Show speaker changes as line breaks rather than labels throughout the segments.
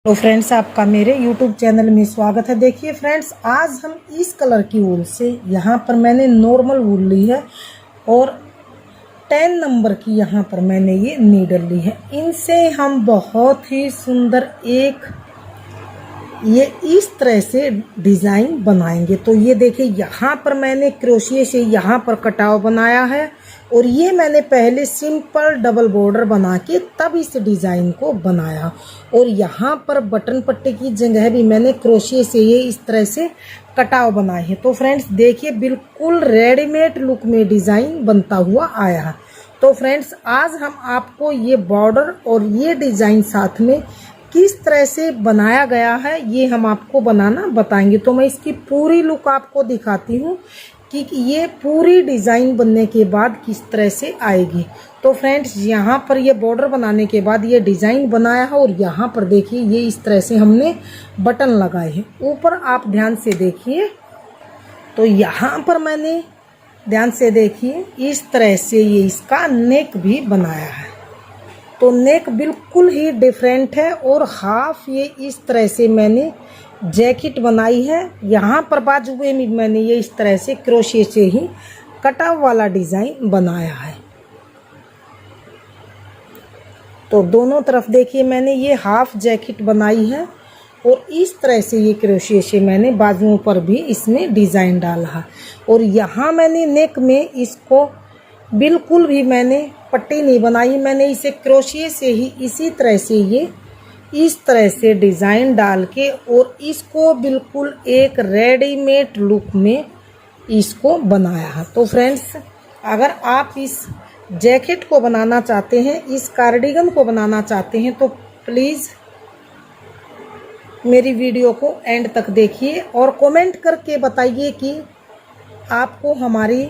तो फ्रेंड्स, आपका मेरे YouTube चैनल में स्वागत है। देखिए फ्रेंड्स, आज हम इस कलर की वूल से, यहाँ पर मैंने नॉर्मल वूल ली है और 10 नंबर की यहाँ पर मैंने ये नीडल ली है। इनसे हम बहुत ही सुंदर एक ये इस तरह से डिज़ाइन बनाएंगे। तो ये देखिए, यहाँ पर मैंने क्रोशिये से यहाँ पर कटाव बनाया है और ये मैंने पहले सिंपल डबल बॉर्डर बना के तब इस डिज़ाइन को बनाया। और यहाँ पर बटन पट्टी की जगह भी मैंने क्रोशिये से ये इस तरह से कटाव बनाए हैं। तो फ्रेंड्स देखिए, बिल्कुल रेडीमेड लुक में डिज़ाइन बनता हुआ आया है। तो फ्रेंड्स, आज हम आपको ये बॉर्डर और ये डिज़ाइन साथ में किस तरह से बनाया गया है ये हम आपको बनाना बताएंगे। तो मैं इसकी पूरी लुक आपको दिखाती हूँ कि ये पूरी डिज़ाइन बनने के बाद किस तरह से आएगी। तो फ्रेंड्स, यहाँ पर ये बॉर्डर बनाने के बाद ये डिज़ाइन बनाया है और यहाँ पर देखिए ये इस तरह से हमने बटन लगाए हैं। ऊपर आप ध्यान से देखिए, तो यहाँ पर मैंने ध्यान से देखिए इस तरह से ये इसका नेक भी बनाया है। तो नेक बिल्कुल ही डिफरेंट है और हाफ ये इस तरह से मैंने जैकेट बनाई है। यहाँ पर बाजू में मैंने ये इस तरह से क्रोशिये से ही कटाव वाला डिज़ाइन बनाया है। तो दोनों तरफ देखिए मैंने ये हाफ जैकेट बनाई है और इस तरह से ये क्रोशिये से मैंने बाजुओं पर भी इसमें डिज़ाइन डाला है। और यहाँ मैंने नेक में इसको बिल्कुल भी मैंने पट्टी नहीं बनाई, मैंने इसे क्रोशिये से ही इसी तरह से ये इस तरह से डिज़ाइन डाल के और इसको बिल्कुल एक रेडीमेड लुक में इसको बनाया है। तो फ्रेंड्स, अगर आप इस जैकेट को बनाना चाहते हैं, इस कार्डिगन को बनाना चाहते हैं, तो प्लीज़ मेरी वीडियो को एंड तक देखिए और कमेंट करके बताइए कि आपको हमारी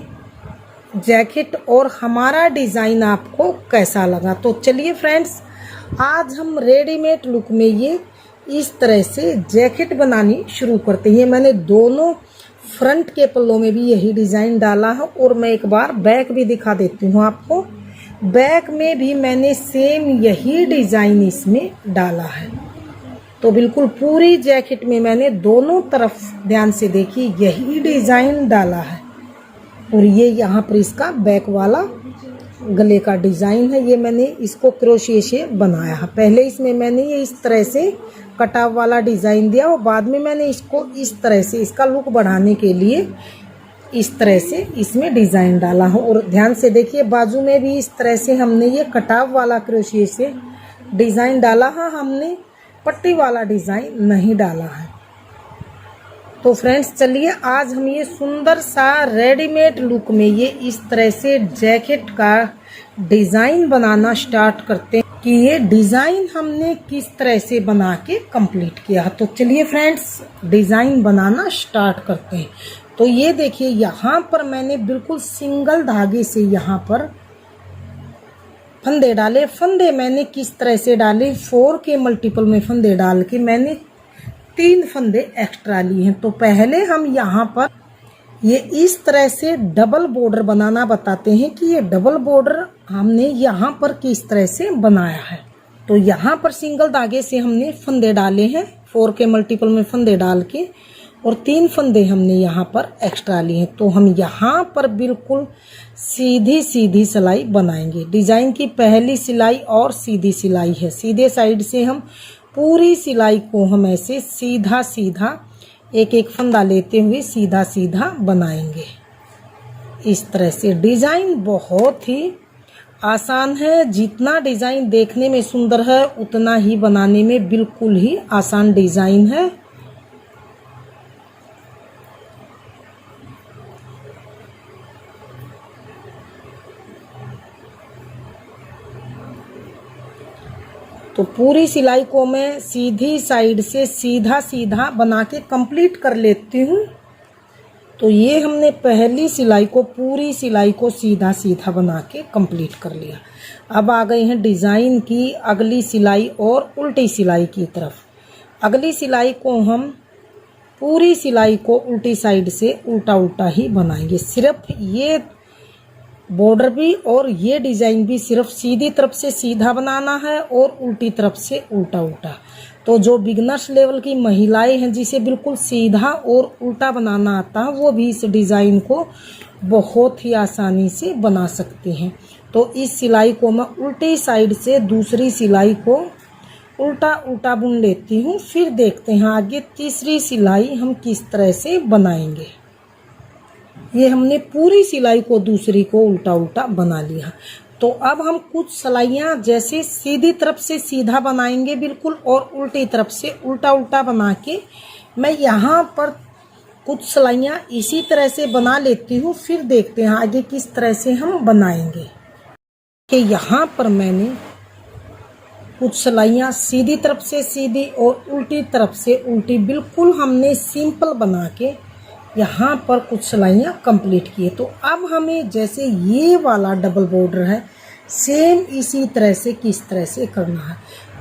जैकेट और हमारा डिज़ाइन आपको कैसा लगा। तो चलिए फ्रेंड्स, आज हम रेडीमेड लुक में ये इस तरह से जैकेट बनानी शुरू करते हैं। मैंने दोनों फ्रंट के पल्लों में भी यही डिज़ाइन डाला है और मैं एक बार बैक भी दिखा देती हूँ आपको। बैक में भी मैंने सेम यही डिज़ाइन इसमें डाला है। तो बिल्कुल पूरी जैकेट में मैंने दोनों तरफ ध्यान से देखिए यही डिज़ाइन डाला है। और ये यहाँ पर इसका बैक वाला गले का डिज़ाइन है, ये मैंने इसको क्रोशिये से बनाया है। पहले इसमें मैंने ये इस तरह से कटाव वाला डिज़ाइन दिया और बाद में मैंने इसको इस तरह से इसका लुक बढ़ाने के लिए इस तरह से इसमें डिज़ाइन डाला है। और ध्यान से देखिए, बाजू में भी इस तरह से हमने ये कटाव वाला क्रोशिये से डिज़ाइन डाला है, हमने पट्टी वाला डिज़ाइन नहीं डाला है। तो फ्रेंड्स, चलिए आज हम ये सुंदर सा रेडीमेड लुक में ये इस तरह से जैकेट का डिज़ाइन बनाना स्टार्ट करते हैं कि ये डिज़ाइन हमने किस तरह से बना के कंप्लीट किया। तो चलिए फ्रेंड्स, डिज़ाइन बनाना स्टार्ट करते हैं। तो ये देखिए, यहाँ पर मैंने बिल्कुल सिंगल धागे से यहाँ पर फंदे डाले। फंदे मैंने किस तरह से डाले, 4 के मल्टीपल में फंदे डाल के मैंने 3 फंदे एक्स्ट्रा लिए हैं। तो पहले हम यहाँ पर ये इस तरह से डबल बॉर्डर बनाना बताते हैं कि ये डबल बॉर्डर हमने यहाँ पर किस तरह से बनाया है। तो यहाँ पर सिंगल धागे से हमने फंदे डाले हैं, 4 के मल्टीपल में फंदे डाल के, और 3 फंदे हमने यहाँ पर एक्स्ट्रा लिए हैं। तो हम यहाँ पर बिल्कुल सीधी सीधी सिलाई बनाएंगे। डिज़ाइन की पहली सिलाई और सीधी सिलाई है। सीधे साइड से हम पूरी सिलाई को हम ऐसे सीधा सीधा एक एक फंदा लेते हुए सीधा सीधा बनाएंगे। इस तरह से डिज़ाइन बहुत ही आसान है। जितना डिज़ाइन देखने में सुंदर है उतना ही बनाने में बिल्कुल ही आसान डिज़ाइन है। तो पूरी सिलाई को मैं सीधी साइड से सीधा सीधा बना के कंप्लीट कर लेती हूँ। तो ये हमने पहली सिलाई को, पूरी सिलाई को सीधा सीधा बना के कंप्लीट कर लिया। अब आ गए हैं डिज़ाइन की अगली सिलाई और उल्टी सिलाई की तरफ। अगली सिलाई को हम पूरी सिलाई को उल्टी साइड से उल्टा उल्टा ही बनाएंगे। सिर्फ ये बॉर्डर भी और ये डिज़ाइन भी सिर्फ सीधी तरफ से सीधा बनाना है और उल्टी तरफ से उल्टा उल्टा। तो जो बिगनर्स लेवल की महिलाएं हैं जिसे बिल्कुल सीधा और उल्टा बनाना आता है वो भी इस डिज़ाइन को बहुत ही आसानी से बना सकते हैं। तो इस सिलाई को मैं उल्टी साइड से दूसरी सिलाई को उल्टा उल्टा बुन लेती हूँ। फिर देखते हैं आगे तीसरी सिलाई हम किस तरह से बनाएंगे। ये हमने पूरी सिलाई को दूसरी को उल्टा उल्टा बना लिया। तो अब हम कुछ सिलाइयाँ जैसे सीधी तरफ से सीधा बनाएंगे बिल्कुल, और उल्टी तरफ से उल्टा उल्टा बना के मैं यहाँ पर कुछ सिलाइयाँ इसी तरह से बना लेती हूँ। फिर देखते हैं आगे किस तरह से हम बनाएंगे। कि यहाँ पर मैंने कुछ सिलाइयाँ सीधी तरफ से सीधी और उल्टी तरफ से उल्टी बिल्कुल हमने सिंपल बना के यहाँ पर कुछ सिलाइयाँ कंप्लीट किए। तो अब हमें जैसे ये वाला डबल बॉर्डर है सेम इसी तरह से किस तरह से करना है।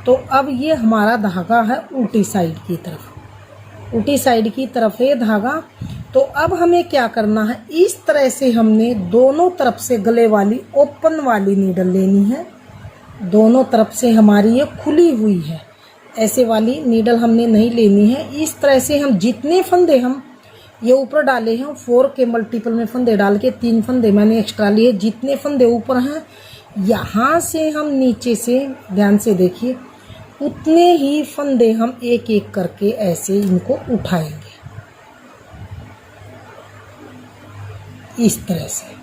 तो अब ये हमारा धागा है उल्टी साइड की तरफ, उल्टी साइड की तरफ ये धागा। तो अब हमें क्या करना है, इस तरह से हमने दोनों तरफ से गले वाली ओपन वाली नीडल लेनी है। दोनों तरफ से हमारी ये खुली हुई है, ऐसे वाली नीडल हमने नहीं लेनी है। इस तरह से हम जितने फंदे हम ये ऊपर डाले हैं 4 के मल्टीपल में फंदे डाल के 3 फंदे मैंने एक्स्ट्रा लिए। जितने फंदे ऊपर हैं यहाँ से हम नीचे से ध्यान से देखिए उतने ही फंदे हम एक एक करके ऐसे इनको उठाएंगे इस तरह से।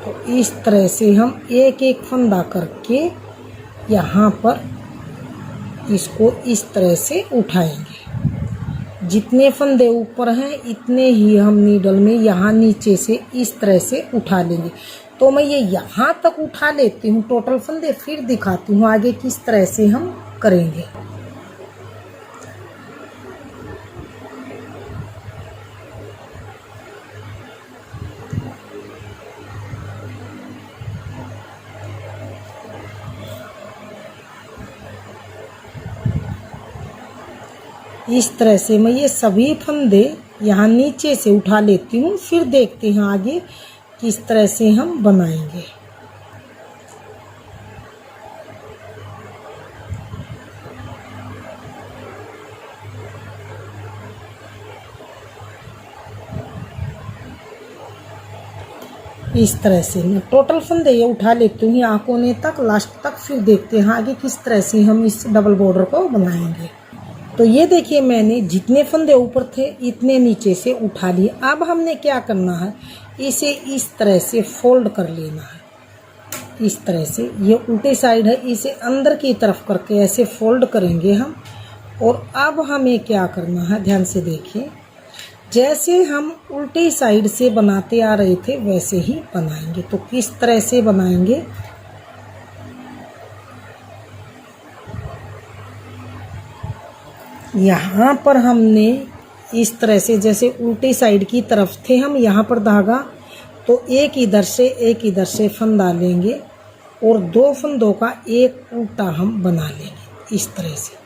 तो इस तरह से हम एक एक फंदा करके यहाँ पर इसको इस तरह से उठाएंगे। जितने फंदे ऊपर हैं इतने ही हम नीडल में यहाँ नीचे से इस तरह से उठा लेंगे। तो मैं ये यहाँ तक उठा लेती हूँ टोटल फंदे, फिर दिखाती हूँ आगे किस तरह से हम करेंगे। इस तरह से मैं ये सभी फंदे यहाँ नीचे से उठा लेती हूँ। फिर देखते हैं आगे किस तरह से हम बनाएंगे। इस तरह से मैं टोटल फंदे ये उठा लेती हूँ यहाँ कोने तक लास्ट तक। फिर देखते हैं आगे किस तरह से हम इस डबल बॉर्डर को बनाएंगे। तो ये देखिए मैंने जितने फंदे ऊपर थे इतने नीचे से उठा लिए। अब हमने क्या करना है, इसे इस तरह से फोल्ड कर लेना है। इस तरह से ये उल्टी साइड है, इसे अंदर की तरफ करके ऐसे फोल्ड करेंगे हम। और अब हमें क्या करना है, ध्यान से देखिए, जैसे हम उल्टी साइड से बनाते आ रहे थे वैसे ही बनाएंगे। तो किस तरह से बनाएंगे, यहाँ पर हमने इस तरह से जैसे उल्टी साइड की तरफ थे हम, यहाँ पर धागा, तो एक इधर से फंदा लेंगे और 2 फंदों का एक उल्टा हम बना लेंगे इस तरह से।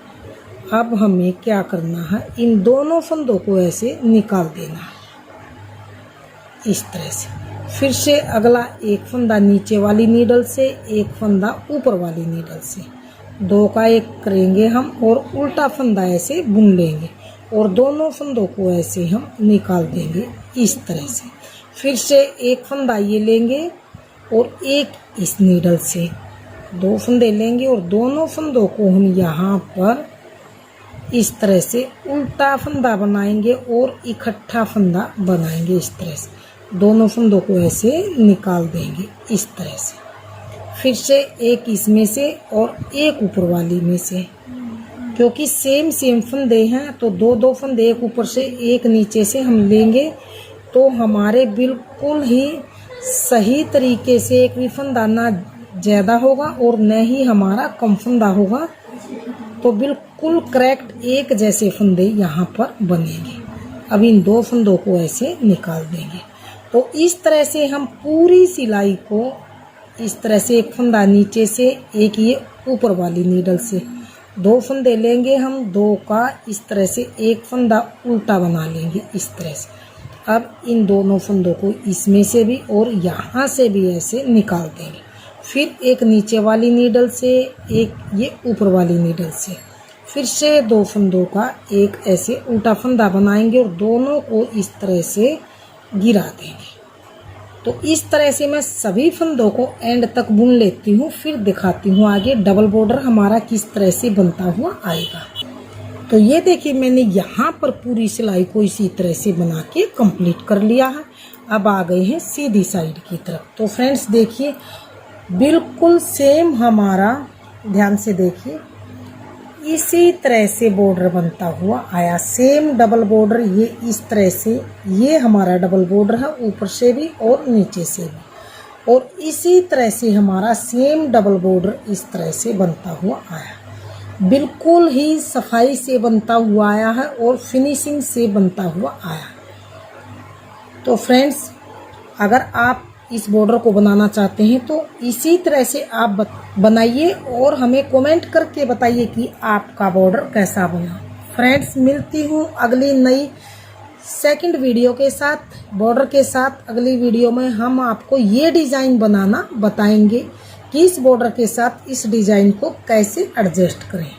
अब हमें क्या करना है, इन दोनों फंदों को ऐसे निकाल देना है इस तरह से। फिर से अगला एक फंदा नीचे वाली नीडल से, एक फंदा ऊपर वाली नीडल से, 2 का एक करेंगे हम और उल्टा फंदा ऐसे बुन लेंगे और दोनों फंदों को ऐसे हम निकाल देंगे इस तरह से। फिर से एक फंदा ये लेंगे और एक इस नीडल से 2 फंदे लेंगे और दोनों फंदों को हम यहाँ पर इस तरह से उल्टा फंदा बनाएंगे और इकट्ठा फंदा बनाएंगे इस तरह से। दोनों फंदों को ऐसे निकाल देंगे इस तरह से। फिर से एक इसमें से और एक ऊपर वाली में से, क्योंकि सेम फंदे हैं तो 2 फंदे एक ऊपर से एक नीचे से हम लेंगे तो हमारे बिल्कुल ही सही तरीके से एक भी फंदा ना ज़्यादा होगा और न ही हमारा कम फंदा होगा। तो बिल्कुल करेक्ट एक जैसे फंदे यहाँ पर बनेंगे। अब इन 2 फंदों को ऐसे निकाल देंगे। तो इस तरह से हम पूरी सिलाई को इस तरह से, एक फंदा नीचे से, एक ये ऊपर वाली नीडल से, 2 फंदे लेंगे हम, 2 का इस तरह से एक फंदा उल्टा बना लेंगे इस तरह से। अब इन दोनों फंदों को इसमें से भी और यहाँ से भी ऐसे निकाल देंगे। फिर एक नीचे वाली नीडल से, एक ये ऊपर वाली नीडल से, फिर से 2 फंदों का एक ऐसे उल्टा फंदा बनाएंगे और दोनों को इस तरह से गिरा देंगे। तो इस तरह से मैं सभी फंदों को एंड तक बुन लेती हूँ, फिर दिखाती हूँ आगे डबल बॉर्डर हमारा किस तरह से बनता हुआ आएगा। तो ये देखिए मैंने यहाँ पर पूरी सिलाई को इसी तरह से बना के कंप्लीट कर लिया है। अब आ गए हैं सीधी साइड की तरफ। तो फ्रेंड्स देखिए बिल्कुल सेम हमारा, ध्यान से देखिए, इसी तरह से बॉर्डर बनता हुआ आया। सेम डबल बॉर्डर ये इस तरह से, ये हमारा डबल बॉर्डर है ऊपर से भी और नीचे से भी, और इसी तरह से हमारा सेम डबल बॉर्डर इस तरह से बनता हुआ आया। बिल्कुल ही सफाई से बनता हुआ आया है और फिनिशिंग से बनता हुआ आया। तो फ्रेंड्स अगर आप इस बॉर्डर को बनाना चाहते हैं तो इसी तरह से आप बनाइए और हमें कमेंट करके बताइए कि आपका बॉर्डर कैसा बना। फ्रेंड्स मिलती हूँ अगली नई सेकंड वीडियो के साथ, बॉर्डर के साथ। अगली वीडियो में हम आपको ये डिज़ाइन बनाना बताएंगे कि इस बॉर्डर के साथ इस डिज़ाइन को कैसे एडजस्ट करें।